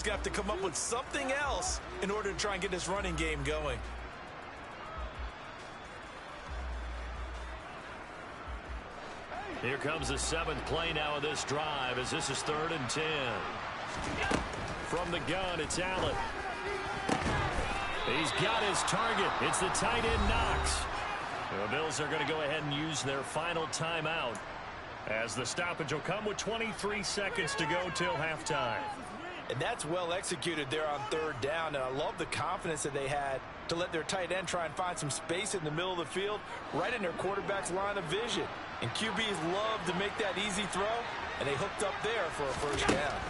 He's got to come up with something else in order to try and get this running game going. Here comes the 7th play now of this drive as this is 3rd and 10. From the gun, it's Allen. He's got his target. It's the tight end Knox. The Bills are going to go ahead and use their final timeout as the stoppage will come with 23 seconds to go till halftime. And that's well executed there on 3rd down. And I love the confidence that they had to let their tight end try and find some space in the middle of the field, right in their quarterback's line of vision. And QBs love to make that easy throw, and they hooked up there for a 1st down.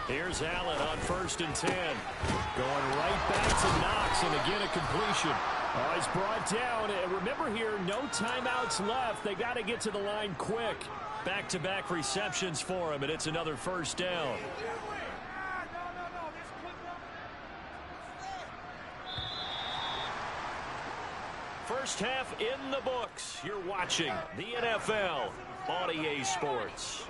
Here's Allen on 1st and 10. Going right back to Knox, and again a completion. Oh, he's brought down. And remember here, no timeouts left. They got to get to the line quick. Back-to-back receptions for him, and it's another 1st down. First half in the books. You're watching the NFL on EA Sports.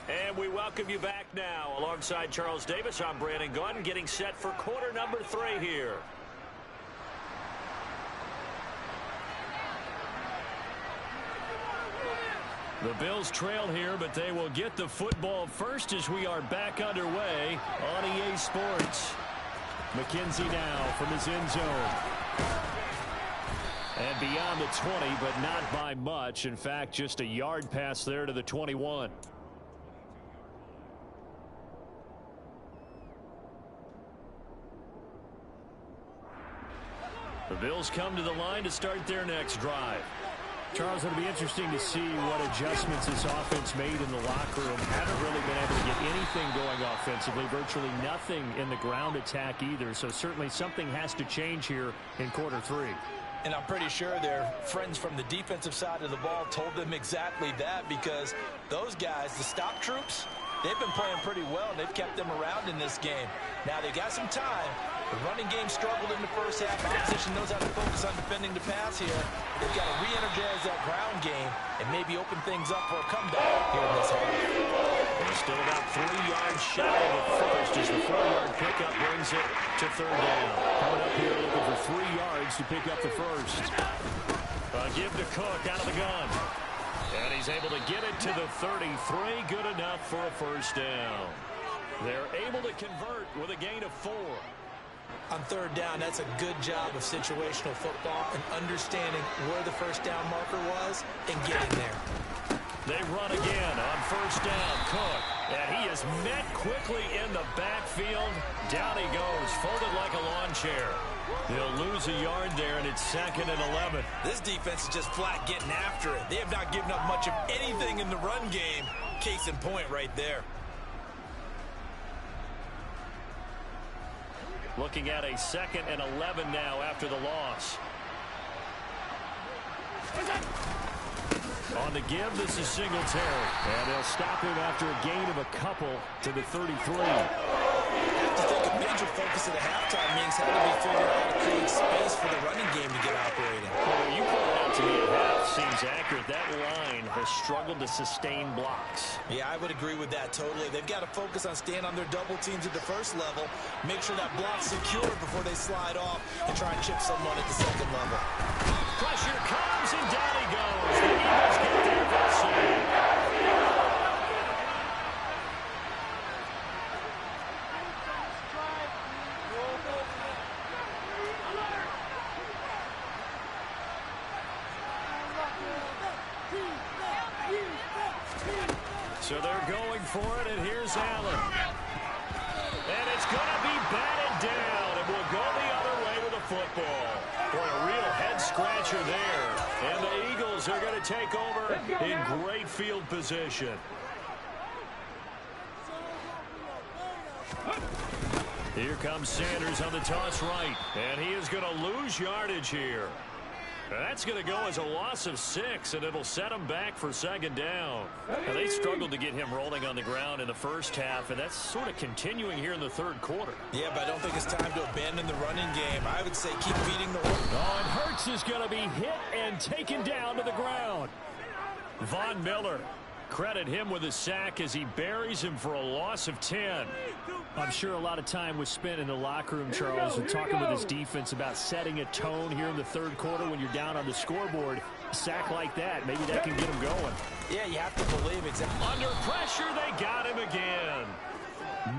And we welcome you back now. Alongside Charles Davis, I'm Brandon Gunn, getting set for quarter number 3 here. The Bills trail here, but they will get the football first as we are back underway on EA Sports. McKenzie now from his end zone. And beyond the 20, but not by much. In fact, just a yard pass there to the 21. The Bills come to the line to start their next drive. Charles, it'll be interesting to see what adjustments this offense made in the locker room. Haven't really been able to get anything going offensively, virtually nothing in the ground attack either. So certainly something has to change here in quarter 3. And I'm pretty sure their friends from the defensive side of the ball told them exactly that, because those guys, the stop troops, they've been playing pretty well, and they've kept them around in this game. Now they've got some time. The running game struggled in the first half. Opposition knows how to focus on defending the pass here. They've got to re-energize that ground game and maybe open things up for a comeback here in this half. They're still about 3 yards shy of the first as the 4-yard pickup brings it to 3rd down. Coming up here looking for 3 yards to pick up the first. Give to Cook out of the gun. And he's able to get it to the 33. Good enough for a 1st down. They're able to convert with a gain of 4. On 3rd down, that's a good job of situational football and understanding where the 1st down marker was and getting there. They run again on 1st down. Cook, and he is met quickly in the backfield. Down he goes, folded like a lawn chair. They'll lose a yard there, and it's 2nd and 11. This defense is just flat getting after it. They have not given up much of anything in the run game. Case in point right there. Looking at a 2nd and 11 now after the loss. On the give, this is Singletary. And they'll stop him after a gain of a couple to the 33. I think a major focus at the halftime means how do we figure out how to create space for the running game to get operating. Well, you pointed out to me at half seems accurate. That line has struggled to sustain blocks. Yeah, I would agree with that totally. They've got to focus on staying on their double teams at the first level, make sure that block's secure before they slide off and try and chip someone at the 2nd level. Pressure comes, and down he goes. The Eagles get there for a save. So they're going for it, and here's Allen. And it's going to be batted down, and we'll go the other way with the football. Boy, a real head-scratcher there. And the Eagles are going to take over in great field position. Here comes Sanders on the toss right, and he is going to lose yardage here. That's going to go as a loss of 6, and it'll set them back for second down. Now, they struggled to get him rolling on the ground in the first half, and that's sort of continuing here in the third quarter. Yeah, but I don't think it's time to abandon the running game. I would say keep feeding the horse. Oh, and Hurts is going to be hit and taken down to the ground. Von Miller, credit him with a sack as he buries him for a loss of 10. I'm sure a lot of time was spent in the locker room, Charles, and talking with his defense about setting a tone here in the third quarter when you're down on the scoreboard. A sack like that, maybe that can get him going. Yeah, you have to believe it. Under pressure, they got him again.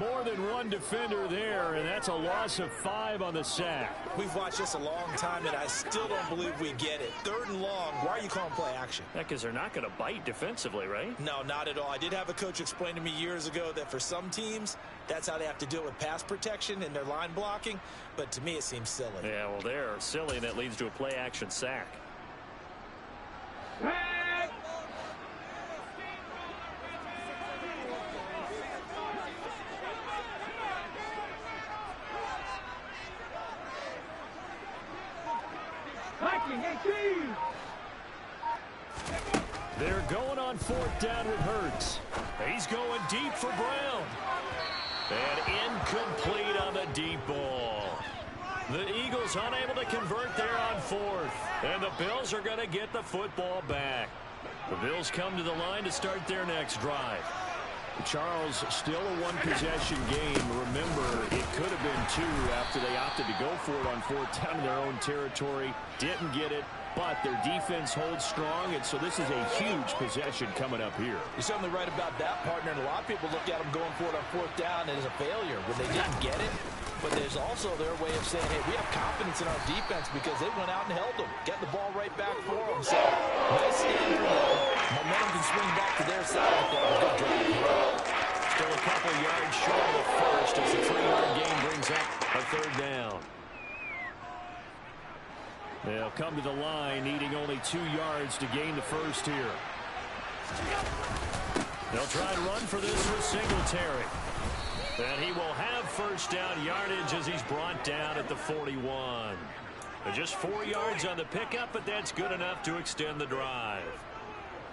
More than one defender there, and that's a loss of 5 on the sack. We've watched this a long time, and I still don't believe we get it. 3rd and long, why are you calling play action? Because they're not going to bite defensively, right? No, not at all. I did have a coach explain to me years ago that for some teams, that's how they have to deal with pass protection and their line blocking, but to me it seems silly. Yeah, well, they're silly, and that leads to a play action sack. They're going on 4th down with Hurts. He's going deep for Brown. And incomplete on the deep ball. The Eagles unable to convert there on 4th. And the Bills are going to get the football back. The Bills come to the line to start their next drive. Charles, still a one-possession game. Remember, it could have been 2 after they opted to go for it on 4th down in their own territory. Didn't get it, but their defense holds strong, and so this is a huge possession coming up here. You're certainly right about that, partner, and a lot of people look at them going for it on 4th down as a failure when they didn't get it. But there's also their way of saying, hey, we have confidence in our defense because they went out and held them, get the ball right back for them. So, nice stand for them. Momentum can swing back to their side if they have a good drive here. Still a couple yards short of the first as the 3-yard gain brings up a 3rd down. They'll come to the line needing only 2 yards to gain the first here. They'll try and run for this with Singletary. And he will have 1st down yardage as he's brought down at the 41. Just 4 yards on the pickup, but that's good enough to extend the drive.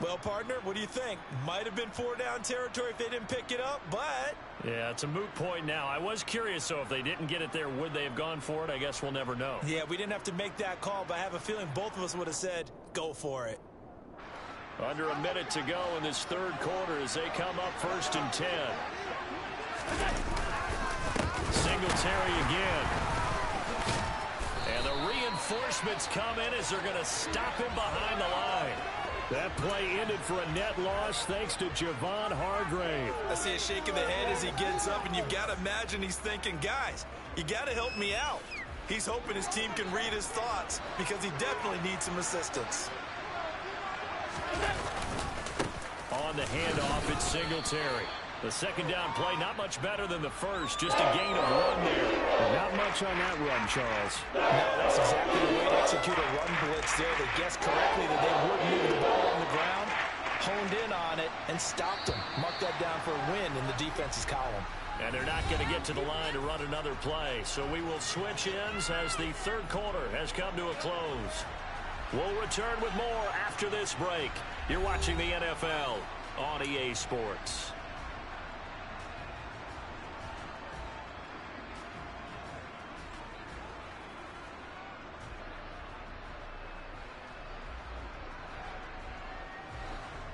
Well, partner, what do you think? Might have been 4-down territory if they didn't pick it up, but... Yeah, it's a moot point now. I was curious, so if they didn't get it there, would they have gone for it? I guess we'll never know. Yeah, we didn't have to make that call, but I have a feeling both of us would have said, go for it. Under a minute to go in this 3rd quarter as they come up 1st and 10. Singletary again. And the reinforcements come in as they're going to stop him behind the line. That play ended for a net loss thanks to Javon Hargrave. I see a shake of the head as he gets up, and you've got to imagine he's thinking, guys, you got to help me out. He's hoping his team can read his thoughts because he definitely needs some assistance. On the handoff, it's Singletary. The 2nd down play, not much better than the first, just a gain of 1 there. Not much on that run, Charles. No, that's exactly the way to execute a run blitz there. They guessed correctly that they would move the ball on the ground, honed in on it, and stopped them. Marked that down for a win in the defense's column. And they're not going to get to the line to run another play, so we will switch ends as the 3rd quarter has come to a close. We'll return with more after this break. You're watching the NFL on EA Sports.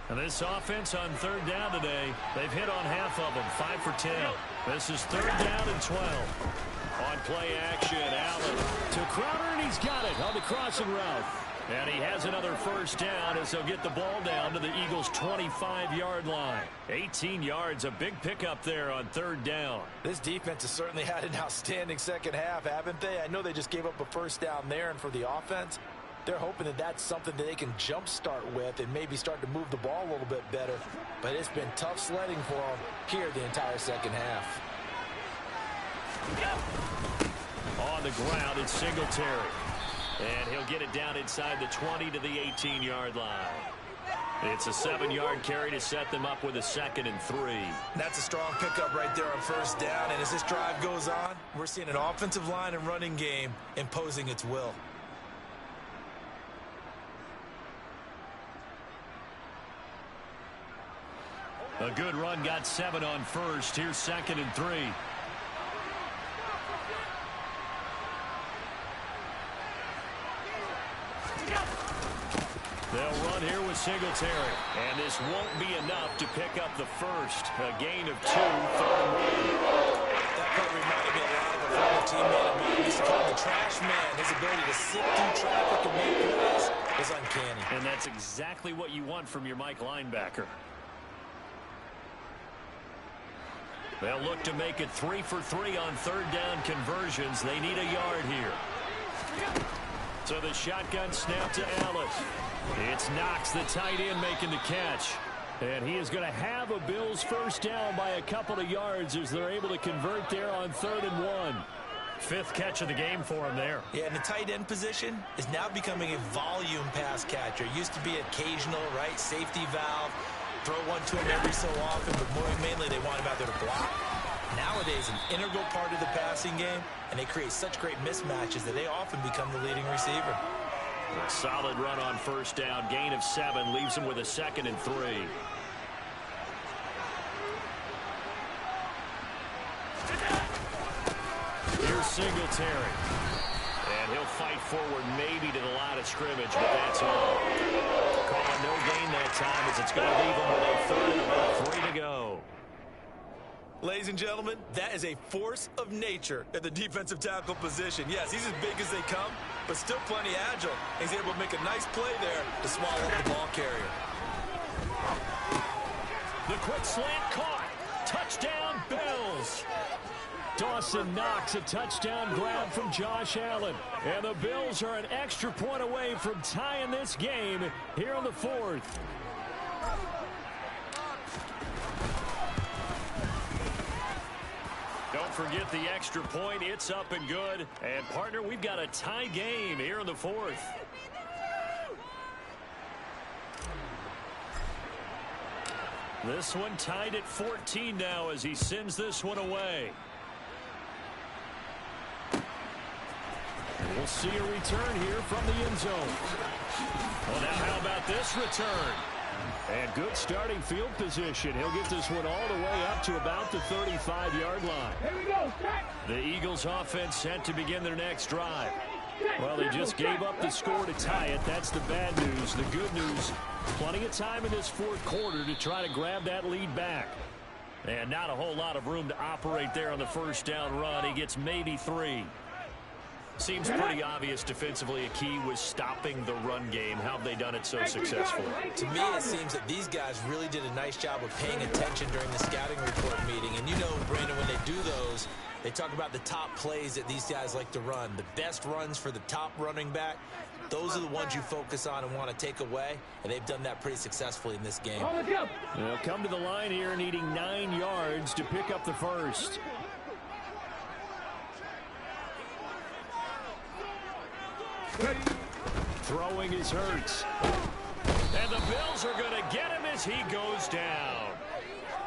And this offense on 3rd down today, they've hit on half of them, 5 for 10. This is 3rd down and 12. On play action, Allen to Crowder, and he's got it on the crossing route. And he has another 1st down as they'll get the ball down to the Eagles' 25-yard line. 18 yards, a big pickup there on 3rd down. This defense has certainly had an outstanding second half, haven't they? I know they just gave up a 1st down there, and for the offense, they're hoping that that's something that they can jumpstart with and maybe start to move the ball a little bit better. But it's been tough sledding for them here the entire second half. On the ground, it's Singletary. And he'll get it down inside the 20 to the 18-yard line. It's a 7-yard carry to set them up with a 2nd and 3. That's a strong pickup right there on 1st down. And as this drive goes on, we're seeing an offensive line and running game imposing its will. A good run, got 7 on first. Here's 2nd and 3. They'll run here with Singletary. And this won't be enough to pick up the first. A gain of 2, 3rd and 1. That play reminded me a lot of a former teammate of mine. He used to call him the trash man. His ability to sift through traffic and make plays was uncanny. And that's exactly what you want from your Mike linebacker. They'll look to make it 3 for 3 on 3rd down conversions. They need a yard here. So the shotgun snap to Allen. It's Knox, the tight end, making the catch. And he is going to have a Bills first down by a couple of yards as they're able to convert there on 3rd and 1. 5th catch of the game for him there. Yeah, and the tight end position is now becoming a volume pass catcher. It used to be occasional, right, safety valve, throw one to him every so often, but more mainly they want him out there to block. Nowadays, an integral part of the passing game, and they create such great mismatches that they often become the leading receiver. A solid run on 1st down. Gain of 7 leaves him with a 2nd and 3. Here's Singletary. And he'll fight forward maybe to the line of scrimmage, but that's all. Calling no gain that time as it's going to leave him with a 3rd and about 3 to go. Ladies and gentlemen, that is a force of nature at the defensive tackle position. Yes, he's as big as they come, but still plenty agile. He's able to make a nice play there to swallow up the ball carrier. The quick slant caught. Touchdown, Bills. Dawson Knox, a touchdown grab from Josh Allen. And the Bills are an extra point away from tying this game here in the 4th. Don't forget the extra point. It's up and good. And, partner, we've got a tie game here in the 4th. This one tied at 14 now as he sends this one away. We'll see a return here from the end zone. Well, now how about this return? And good starting field position. He'll get this one all the way up to about the 35-yard line. Here we go. The Eagles offense set to begin their next drive. Well, they just gave up the score to tie it. That's the bad news. The good news, plenty of time in this 4th quarter to try to grab that lead back. And not a whole lot of room to operate there on the 1st down run. He gets maybe 3. Seems pretty obvious defensively a key was stopping the run game. How have they done it so successfully? To me, it seems that these guys really did a nice job of paying attention during the scouting report meeting. And you know, Brandon, when they do those, they talk about the top plays that these guys like to run. The best runs for the top running back, those are the ones you focus on and want to take away. And they've done that pretty successfully in this game. They'll come to the line here needing 9 yards to pick up the first. Throwing is Hurts. And the Bills are going to get him as he goes down.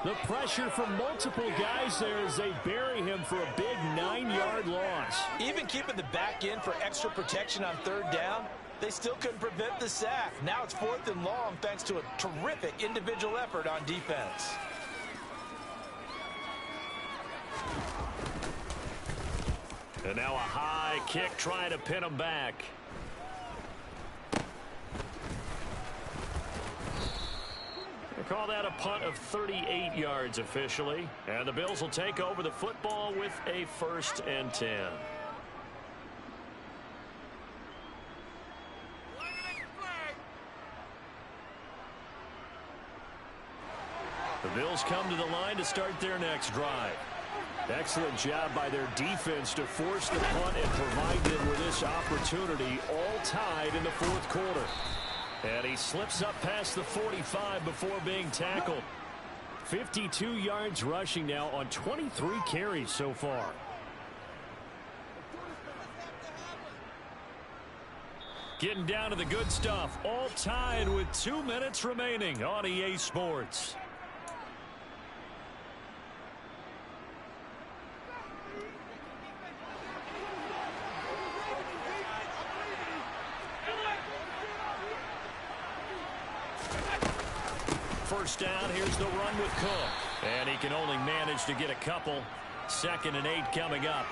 The pressure from multiple guys there as they bury him for a big 9-yard loss. Even keeping the back end for extra protection on 3rd down, they still couldn't prevent the sack. Now it's 4th and long thanks to a terrific individual effort on defense. And now a high kick trying to pin him back. We'll call that a punt of 38 yards officially. And the Bills will take over the football with a 1st and 10. The Bills come to the line to start their next drive. Excellent job by their defense to force the punt and provide them with this opportunity, all tied in the 4th quarter. And he slips up past the 45 before being tackled. 52 yards rushing now on 23 carries so far. Getting down to the good stuff. All tied with 2 minutes remaining on EA Sports. first down. Here's the run with Cook. And he can only manage to get a couple. 2nd and 8 coming up.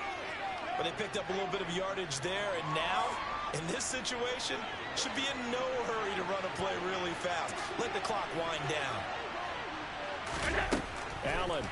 But they picked up a little bit of yardage there, and now, in this situation, should be in no hurry to run a play really fast. Let the clock wind down. Allen.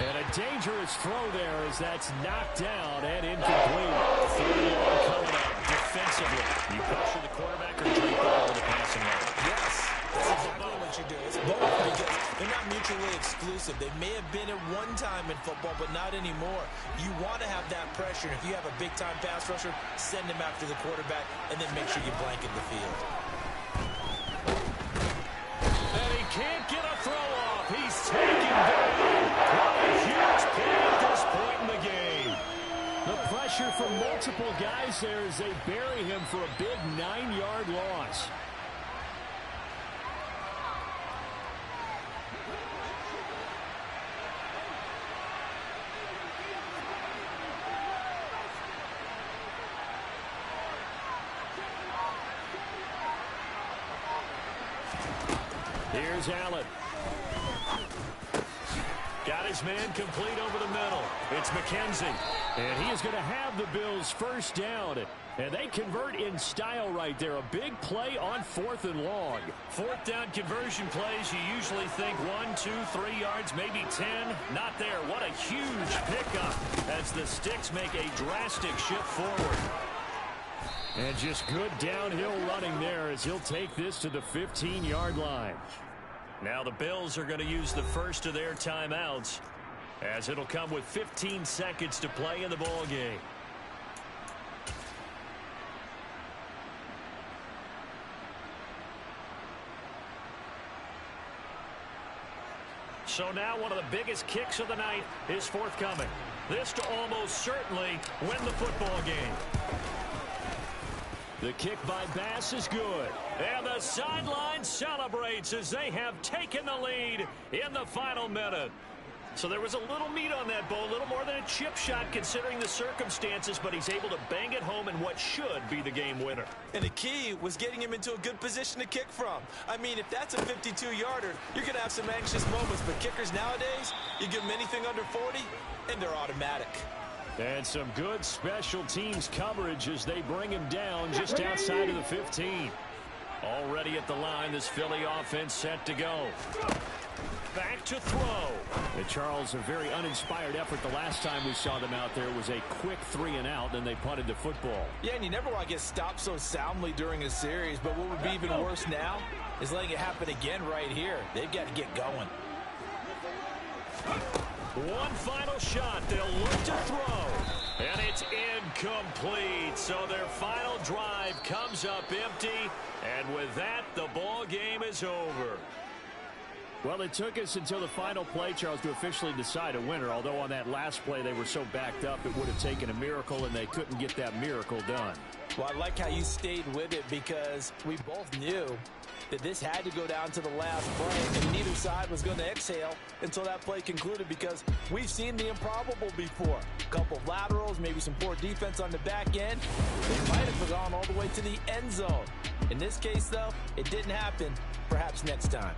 And a dangerous throw there as that's knocked down and incomplete. 3rd and 1 coming up defensively. You pressure the quarterback or drape the ball to the passing lane? Yes, that's exactly what you do. It's both because they're not mutually exclusive. They may have been at one time in football, but not anymore. You want to have that pressure. If you have a big-time pass rusher, send him after the quarterback, and then make sure you blanket the field. And he can't get a throw off. He's taken down. What a huge play at this point in the game. The pressure from multiple guys there as they bury him for a big 9-yard loss. Here's Allen. Got his man complete over the middle. It's McKenzie. And he is going to have the Bills first down. And they convert in style right there. A big play on 4th and long. 4th down conversion plays, you usually think 1, 2, 3 yards, maybe 10. Not there. What a huge pickup as the Sticks make a drastic shift forward. And just good downhill running there as he'll take this to the 15-yard line. Now the Bills are going to use the first of their timeouts as it'll come with 15 seconds to play in the ball game. So now one of the biggest kicks of the night is forthcoming. This to almost certainly win the football game. The kick by Bass is good. And the sideline celebrates as they have taken the lead in the final minute. So there was a little meat on that ball, a little more than a chip shot considering the circumstances, but he's able to bang it home in what should be the game winner. And the key was getting him into a good position to kick from. I mean, if that's a 52-yarder, you're going to have some anxious moments, but kickers nowadays, you give them anything under 40, and they're automatic. And some good special teams coverage as they bring him down just outside of the 15. Already at the line, this Philly offense set to go. Back to throw. And Charles, a very uninspired effort the last time we saw them out there was a quick 3-and-out, then they punted the football. Yeah, and you never want to get stopped so soundly during a series, but what would be even worse now is letting it happen again right here. They've got to get going. One final shot. They'll look to throw. And it's incomplete. So their final drive comes up empty. And with that, the ball game is over. Well, it took us until the final play, Charles, to officially decide a winner. Although on that last play they were so backed up, it would have taken a miracle, and they couldn't get that miracle done. Well, I like how you stayed with it because we both knew that this had to go down to the last play, and neither side was going to exhale until that play concluded because we've seen the improbable before. A couple of laterals, maybe some poor defense on the back end. They might have gone all the way to the end zone. In this case, though, it didn't happen. Perhaps next time.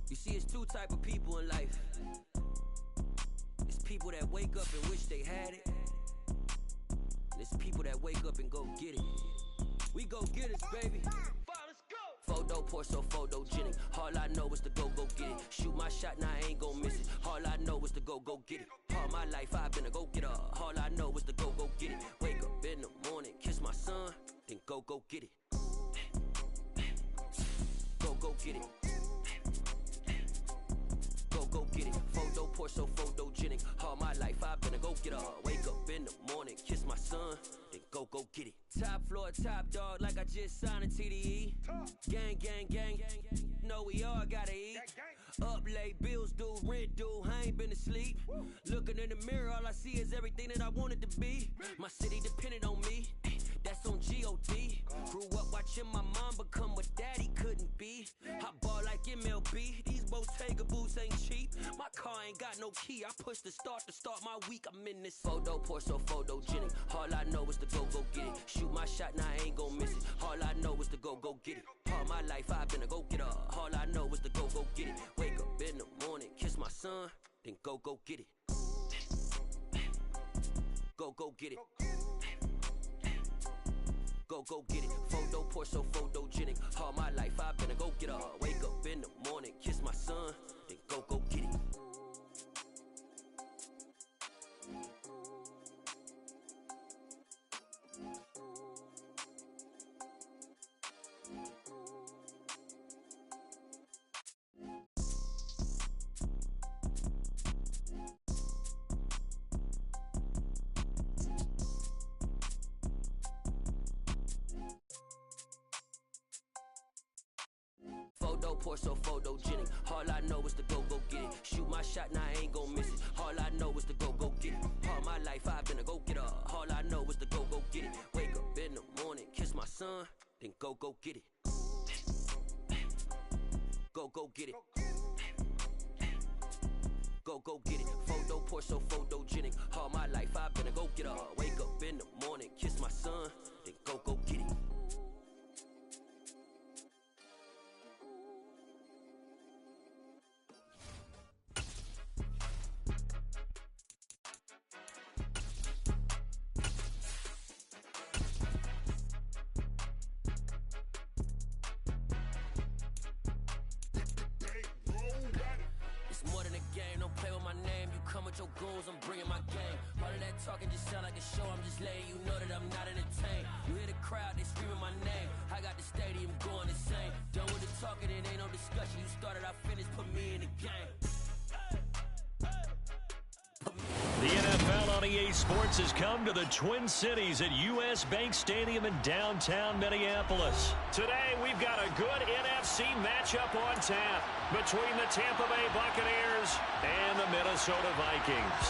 You see, it's two type of people in life. It's people that wake up and wish they had it. And it's people that wake up and go get it. We go get it, baby. Photo poor, so photogenic. All I know is to go get it. Shoot my shot, now I ain't gon' miss it. All I know is to go get it. All my life I've been a go-getter. All I know is to go get it. Wake up in the morning, kiss my son, then go get it. Go get it. Go get it. Photo poor, so photogenic. All my life I've been a go-getter. Wake up in the morning, kiss my son, then go get it. Top floor, top dog, like I just signed a TDE. Gang, gang, gang. Know we all gotta eat. Up late, bills due, rent due, I ain't been asleep. Looking in the mirror, all I see is everything that I wanted to be. My city depended on me, that's on G.O.D. Grew up watching my mom become what daddy couldn't be. I ball like MLB, these Bottega boots ain't cheap. My car ain't got no key, I push the start to start my week. I'm in this photo, pour so photogenic. All I know is to go get it. Shoot my shot, now I ain't gon' miss it. All I know is to go get it. All my life I've been a go-getter. All I know is to go get it. Wake up in the morning, kiss my son, then go get it. Go get it. Go get it. Photo, pour so photogenic. All my life I've been a go-getter. Wake up in the morning, kiss my son, then go get it. Photo, pour so photogenic. All I know is to go get it. Shoot my shot, now I ain't gon' miss it. All I know is to go get it. All my life I've been a go-getter. All I know is to go get it. Wake up in the morning, kiss my son, then go get it. Go get it. Go get it. Photo, pour so photogenic. All my life I've been a go-getter. Wake up in the morning, kiss my son, then go get it. Your goons, I'm bringing my game. All of that talking just sound like a show. I'm just letting you know that I'm not entertained. You hear the crowd, they screaming my name. I got the stadium going insane. Done with the talking, it ain't no discussion. You started, I finished, put me in the game. The NFL on EA Sports has come to the Twin Cities at U.S. Bank Stadium in downtown Minneapolis. Today, we've got a good NFC matchup on tap between the Tampa Bay Buccaneers and the Minnesota Vikings.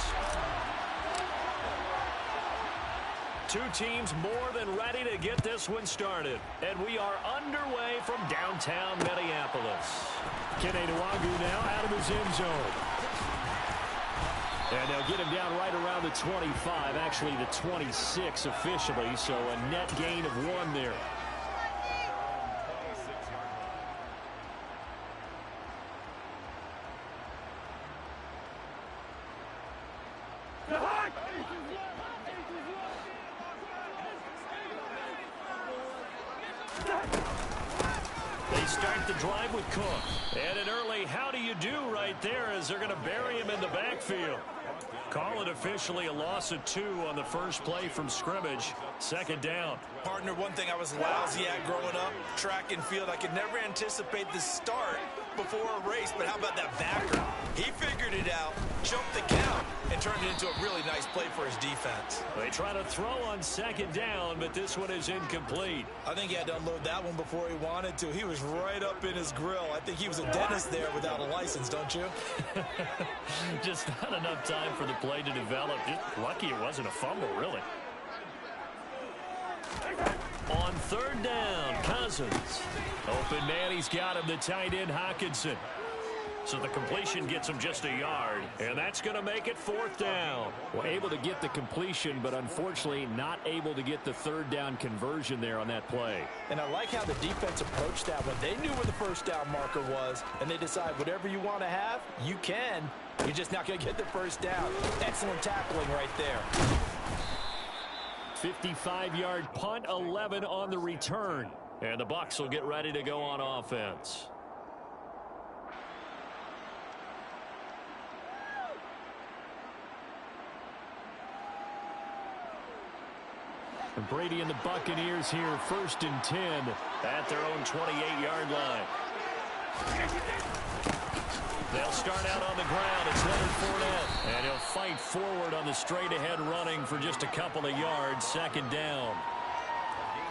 Two teams more than ready to get this one started. And we are underway from downtown Minneapolis. Kene Nwangwu now out of his end zone. And they'll get him down right around the 25, actually the 26 officially, so a net gain of 1 there. They start the drive with Cook. And an early how do you do right there as they're going to bury him in the backfield. Call it officially a loss of 2 on the first play from scrimmage. Second down. Partner, one thing I was lousy at growing up, track and field, I could never anticipate the start before a race, but how about that backer? He figured it out, choked the count, and turned it into a really nice play for his defense. They try to throw on second down, but this one is incomplete. I think he had to unload that one before he wanted to. He was right up in his grill. I think he was a dentist there without a license, don't you? Just not enough time for the play to develop. Just lucky it wasn't a fumble, really. On third down, Cousins. Open man, he's got him, the tight end, Hockenson. So the completion gets him just a yard, and that's going to make it 4th down. Well, able to get the completion, but unfortunately not able to get the third down conversion there on that play. And I like how the defense approached that one. They knew where the first down marker was, and they decide whatever you want to have, you can. You're just not going to get the first down. Excellent tackling right there. 55-yard punt, 11 on the return. And the Bucs will get ready to go on offense. And Brady and the Buccaneers here, 1st and 10 at their own 28-yard line. They'll start out on the ground. It's Leonard Fournette. And he'll fight forward on the straight-ahead running for just a couple of yards. 2nd down.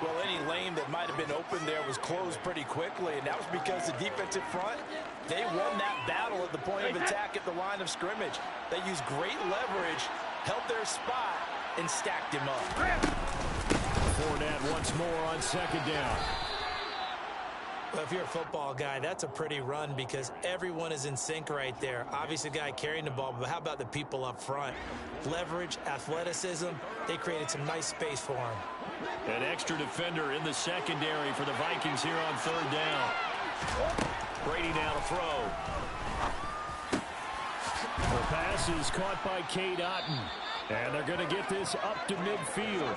Well, any lane that might have been open there was closed pretty quickly, and that was because the defensive front, they won that battle at the point of attack at the line of scrimmage. They used great leverage, held their spot, and stacked him up. Fournette once more on second down. Well, if you're a football guy, that's a pretty run because everyone is in sync right there. Obviously, the guy carrying the ball, but how about the people up front? Leverage, athleticism, they created some nice space for him. An extra defender in the secondary for the Vikings here on third down. Brady now to throw. The pass is caught by Cade Otton. And they're going to get this up to midfield.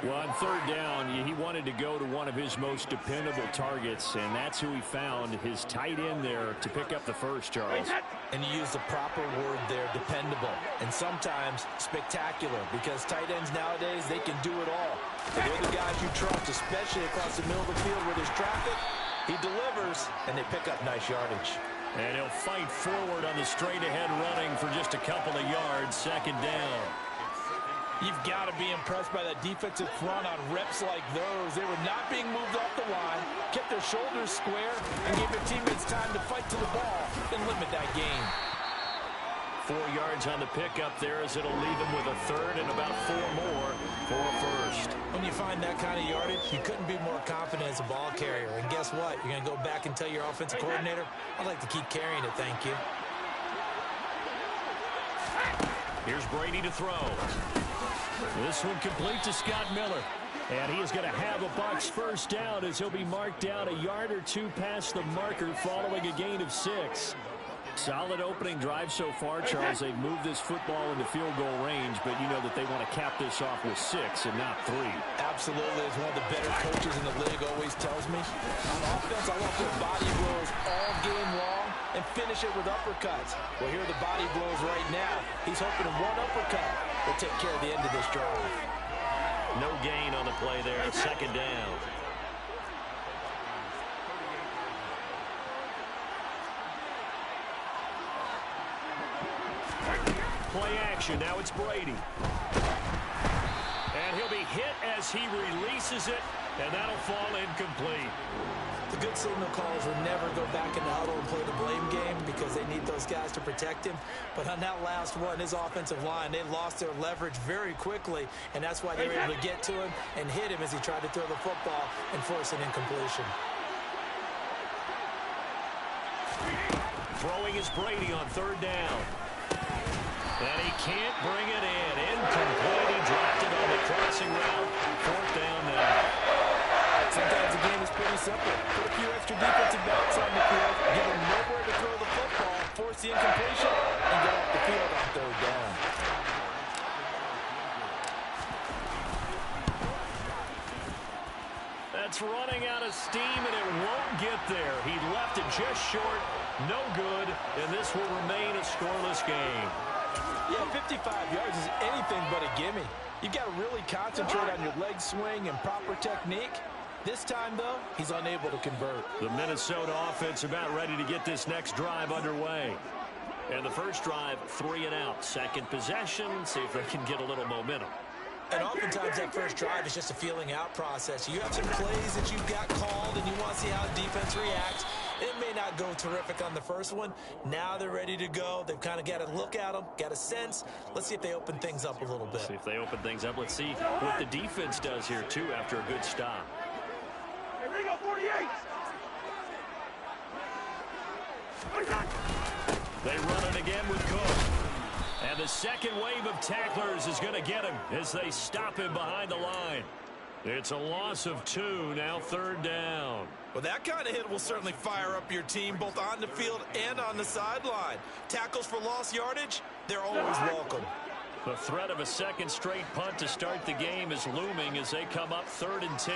Well, on third down, he wanted to go to one of his most dependable targets, and that's who he found, his tight end there, to pick up the first, Charles. And you use the proper word there, dependable, and sometimes spectacular, because tight ends nowadays, they can do it all. They're the guys you trust, especially across the middle of the field where there's traffic. He delivers, and they pick up nice yardage. And he'll fight forward on the straight-ahead running for just a couple of yards, second down. You've got to be impressed by that defensive front on reps like those. They were not being moved off the line, kept their shoulders square, and gave their teammates time to fight to the ball and limit that gain. 4 yards on the pickup there as it'll leave him with a third and about 4 more for a first. When you find that kind of yardage, you couldn't be more confident as a ball carrier. And guess what? You're going to go back and tell your offensive coordinator, I'd like to keep carrying it, thank you. Here's Brady to throw. This one complete to Scott Miller. And he is going to have a Bucs first down as he'll be marked down a yard or two past the marker following a gain of 6. Solid opening drive so far, Charles. They've moved this football into field goal range, but you know that they want to cap this off with 6 and not 3. Absolutely. As one of the better coaches in the league always tells me, on offense, I want to put body blows all game long and finish it with uppercuts. Well, here are the body blows right now. He's hoping one uppercut will take care of the end of this drive. No gain on the play there, second down. Play action, now it's Brady. And he'll be hit as he releases it, and that'll fall incomplete. The good signal callers will never go back in the huddle and play the blame game because they need those guys to protect him. But on that last one, his offensive line, they lost their leverage very quickly, and that's why they were able to get to him and hit him as he tried to throw the football and force an incompletion. Throwing is Brady on third down. And he can't bring it in. Incomplete. He dropped it on the crossing route. Fourth down now. Sometimes the game is pretty simple. Put a few extra defensive backs on the field, give them nowhere to throw the football, force the incompletion, and get off the field on third down. That's running out of steam, and it won't get there. He left it just short. No good, and this will remain a scoreless game. Yeah, 55 yards is anything but a gimme. You've got to really concentrate on your leg swing and proper technique. This time, though, he's unable to convert. The Minnesota offense about ready to get this next drive underway. And the first drive, 3 and out. Second possession, see if they can get a little momentum. And oftentimes that first drive is just a feeling out process. You have some plays that you've got called and you want to see how the defense reacts. It may not go terrific on the first one. Now they're ready to go. They've kind of got to look at them, got a sense. Let's see if they open things up a little bit. See if they open things up. Let's see what the defense does here, too, after a good stop. Here we go, 48. They run it again with Cook. And the second wave of tacklers is going to get him as they stop him behind the line. It's a loss of 2, now third down. Well, that kind of hit will certainly fire up your team both on the field and on the sideline. Tackles for lost yardage, they're always welcome. The threat of a second straight punt to start the game is looming as they come up 3rd and 10.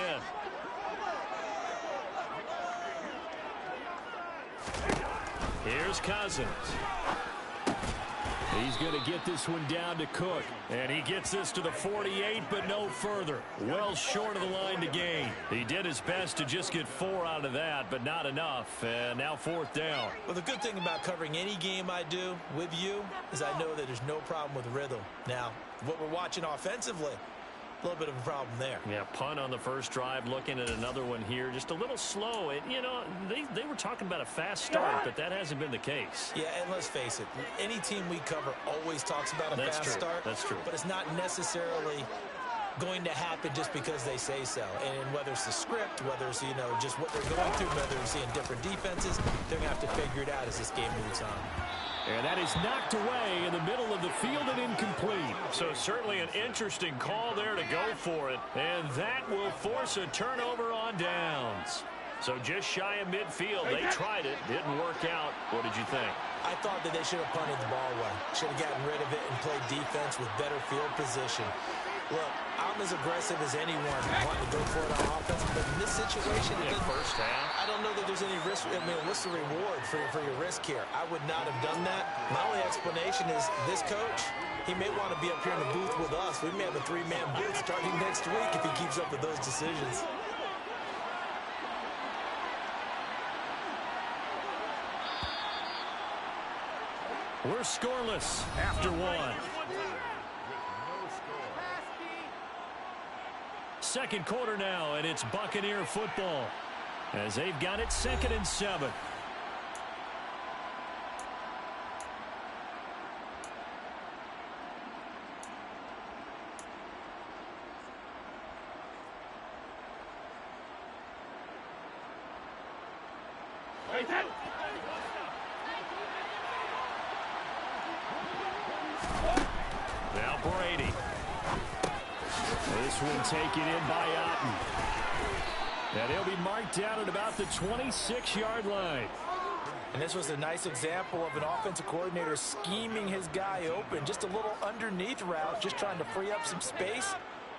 Here's Cousins. He's going to get this one down to Cook. And he gets this to the 48, but no further. Well short of the line to gain. He did his best to just get 4 out of that, but not enough. And now 4th down. Well, the good thing about covering any game I do with you is I know that there's no problem with rhythm. Now, what we're watching offensively, a little bit of a problem there. Yeah, punt on the first drive, looking at another one here. Just a little slow. And, you know, they were talking about a fast start, but that hasn't been the case. Yeah, and let's face it, any team we cover always talks about a fast start. That's true. But it's not necessarily going to happen just because they say so. And whether it's the script, whether it's, you know, just what they're going through, whether they're seeing different defenses, they're going to have to figure it out as this game moves on. And that is knocked away in the middle of the field and incomplete. So certainly an interesting call there to go for it. And that will force a turnover on downs. So just shy of midfield. They tried it. Didn't work out. What did you think? I thought that they should have punted the ball away. Should have gotten rid of it and played defense with better field position. Look, I'm as aggressive as anyone wanting to go for it on offense, but in this situation, First half. I don't know that there's any risk. I mean, what's the reward for your risk here? I would not have done that. My only explanation is this coach, he may want to be up here in the booth with us. We may have a three-man booth starting next week if he keeps up with those decisions. We're scoreless after one. Second quarter now, and it's Buccaneer football as they've got it 2nd and 7. Now Brady. This one taken in by Otten. And he'll be marked down at about the 26-yard line. And this was a nice example of an offensive coordinator scheming his guy open. Just a little underneath route, just trying to free up some space,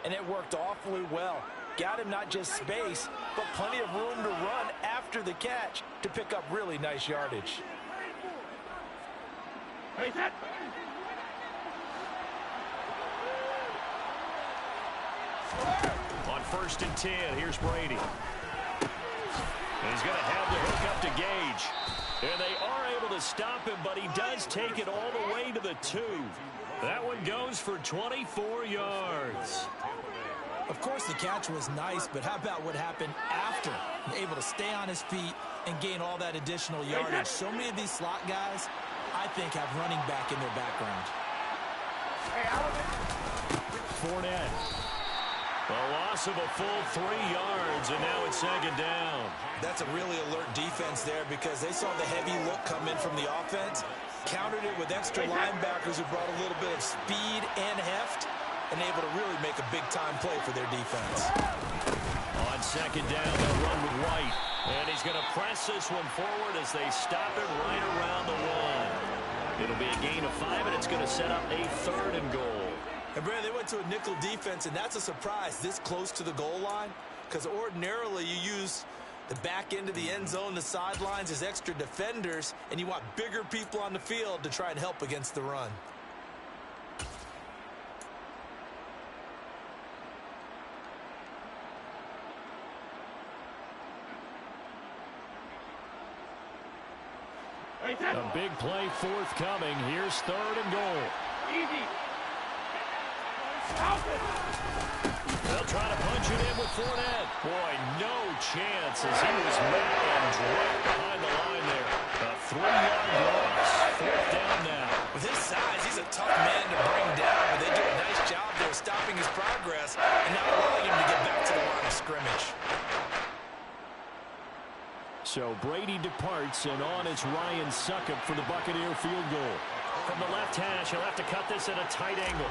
and it worked awfully well. Got him not just space, but plenty of room to run after the catch to pick up really nice yardage. On 1st and 10, here's Brady. And he's going to have the hook up to Gage. And they are able to stop him, but he does take it all the way to the 2. That one goes for 24 yards. Of course, the catch was nice, but how about what happened after? Able to stay on his feet and gain all that additional yardage. So many of these slot guys, I think, have running back in their background. Fournette. A loss of a full 3 yards, and now it's 2nd down. That's a really alert defense there because they saw the heavy look come in from the offense, countered it with extra linebackers who brought a little bit of speed and heft, and able to really make a big-time play for their defense. On 2nd down, they'll run with White. And he's going to press this one forward as they stop it right around the 1. It'll be a gain of 5, and it's going to set up a 3rd and goal. And, Brad, they went to a nickel defense, and that's a surprise this close to the goal line because ordinarily you use the back end of the end zone, the sidelines as extra defenders, and you want bigger people on the field to try and help against the run. A big play forthcoming. Here's 3rd and goal. Easy. They'll try to punch it in with Fournette. Boy, no chance as he was met and dropped behind the line there. A 3-yard loss. 4th down now. With his size, he's a tough man to bring down, but they do a nice job there stopping his progress and not allowing him to get back to the line of scrimmage. So Brady departs, and on is Ryan Succop for the Buccaneer field goal. From the left hash, he'll have to cut this at a tight angle.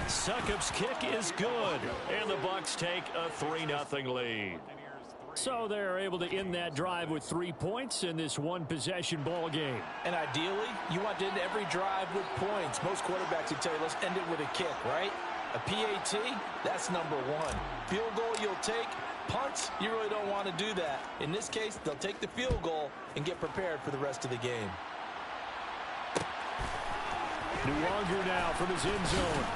Succop's kick is good, and the Bucs take a 3-0 lead. So they're able to end that drive with 3 points in this one-possession ball game. And ideally, you want to end every drive with points. Most quarterbacks would tell you, let's end it with a kick, right? A PAT, that's number 1. Field goal you'll take. Punts, you really don't want to do that. In this case, they'll take the field goal and get prepared for the rest of the game. Nwangu now from his end zone.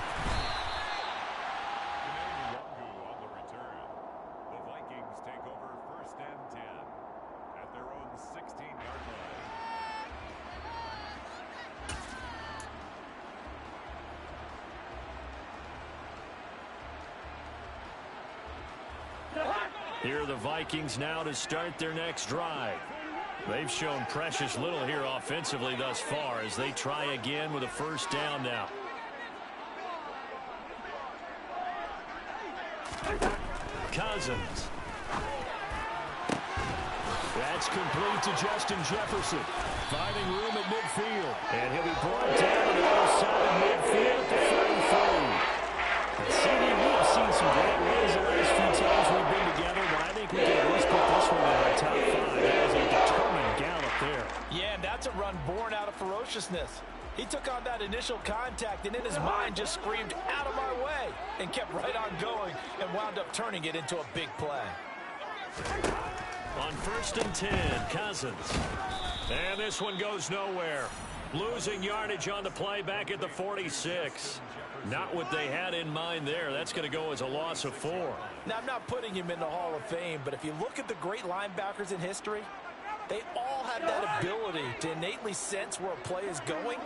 Here are the Vikings now to start their next drive. They've shown precious little here offensively thus far as they try again with a first down now. Cousins. That's complete to Justin Jefferson. Finding room at midfield. And he'll be brought down to the other side of midfield to 33. CD, we have seen some great runs the last few times we've been together, but I think we can at least put this one in our top 5. That was a determined gallop there. Yeah, and that's a run born out of ferociousness. He took on that initial contact and in his mind just screamed, "Out of my way," and kept right on going and wound up turning it into a big play. On 1st and 10, Cousins. And this one goes nowhere. Losing yardage on the play back at the 46. Not what they had in mind there. That's going to go as a loss of 4. Now, I'm not putting him in the Hall of Fame, but if you look at the great linebackers in history, they all have that ability to innately sense where a play is going,